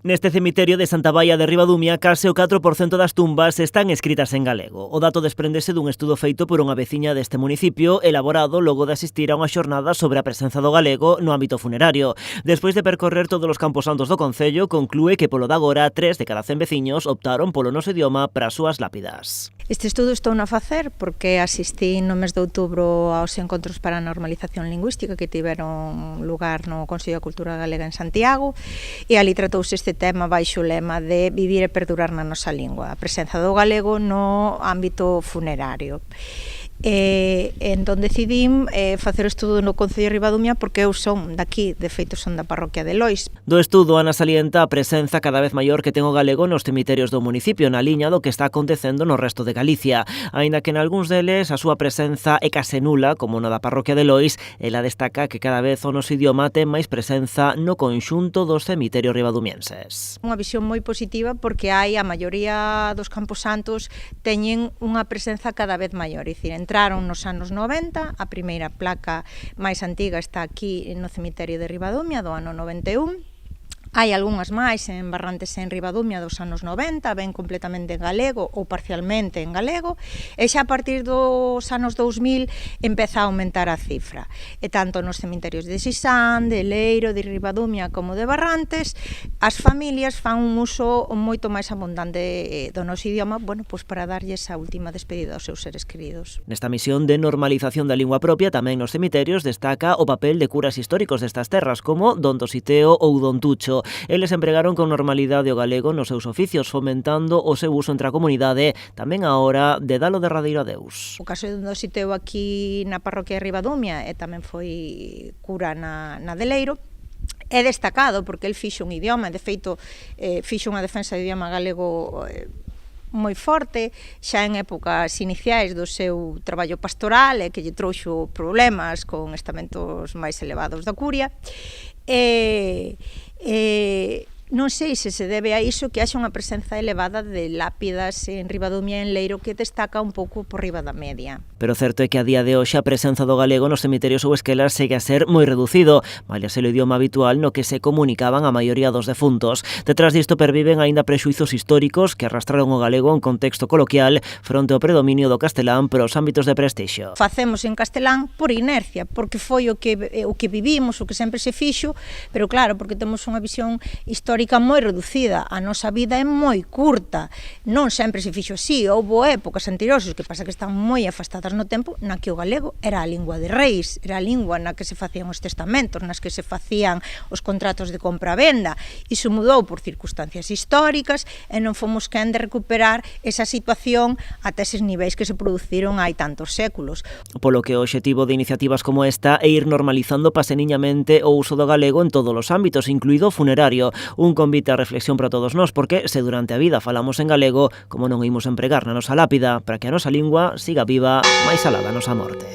Neste cemiterio de Santa Baia de Ribadumia, case o 4% das tumbas están escritas en galego. O dato despréndese dun estudo feito por unha veciña deste municipio, elaborado logo de asistir a unha xornada sobre a presenza do galego no ámbito funerario. Despois de percorrer todos os camposantos do concello, conclúe que polo de agora 3 de cada 100 veciños optaron polo noso idioma para as súas lápidas. Este estudo estou a facer porque asistí no mes de outubro aos encontros para a normalización lingüística que tiveron lugar no Consello de Cultura Galega en Santiago, e ali tratouse este tema baixo o lema de vivir e perdurar na nosa lingua, a presenza do galego no ámbito funerario. Entón decidín facer o estudo no Concello de Ribadumia porque eu son daqui, de feito son da parroquia de Lois. Do estudo, Ana salienta a presenza cada vez maior que ten o galego nos cemiterios do municipio, na liña do que está acontecendo no resto de Galicia. Aínda que en algúns deles a súa presenza é case nula, como no da parroquia de Lois, ela destaca que cada vez o noso idioma ten máis presenza no conxunto dos cemiterios ribadumienses. Unha visión moi positiva porque hai a maioría dos camposantos teñen unha presenza cada vez maior, é dicir, entraron nos anos 90, a primeira placa máis antiga está aquí no cemiterio de Ribadumia do ano 91. Hai algunhas máis en Barrantes en Ribadumia dos anos 90, ben completamente en galego ou parcialmente en galego, e xa a partir dos anos 2000 empeza a aumentar a cifra. E tanto nos cemiterios de Sisán, de Leiro, de Ribadumia como de Barrantes, as familias fan un uso moito máis abundante do noso idioma, bueno, pois para darlles a última despedida aos seus seres queridos. Nesta misión de normalización da lingua propia, tamén nos cemiterios destaca o papel de curas históricos destas terras, como Don Dositeo ou Don Tucho. Eles empregaron con normalidade o galego nos seus oficios, fomentando o seu uso entre a comunidade, tamén a hora de dalo derradeiro adeus. O caso de Don Dositeo aquí na parroquia de Ribadumia e tamén foi cura na de Leiro, é destacado porque el fixo un idioma, de feito fixo unha defensa do idioma galego moi forte, xa en épocas iniciais do seu traballo pastoral e que lle trouxo problemas con estamentos máis elevados da curia. Non sei se se debe a iso que haxa unha presenza elevada de lápidas en Ribadumia e en Leiro que destaca un pouco por riba da media. Pero certo é que a día de hoxe a presenza do galego nos cemiterios ou esquelas segue a ser moi reducido, malia ser o idioma habitual no que se comunicaban a maioría dos defuntos. Detrás disto perviven aínda prexuizos históricos que arrastraron o galego en contexto coloquial fronte ao predominio do castelán para os ámbitos de prestixio. Facemos en castelán por inercia, porque foi o que vivimos, o que sempre se fixo, pero claro, porque temos unha visión histórica moi reducida, a nosa vida é moi curta, non sempre se fixo así, houbo épocas anteriores, que pasa que están moi afastadas no tempo, na que o galego era a lingua de reis, era a lingua na que se facían os testamentos, nas que se facían os contratos de compra-venda. Iso mudou por circunstancias históricas e non fomos quen de recuperar esa situación ata eses niveis que se produciron hai tantos séculos. Polo que o obxectivo de iniciativas como esta é ir normalizando paseniñamente o uso do galego en todos os ámbitos, incluído o funerario. Un convite a reflexión para todos nós, porque se durante a vida falamos en galego, como non imos empregar na nosa lápida para que a nosa lingua siga viva máis alá da nosa morte.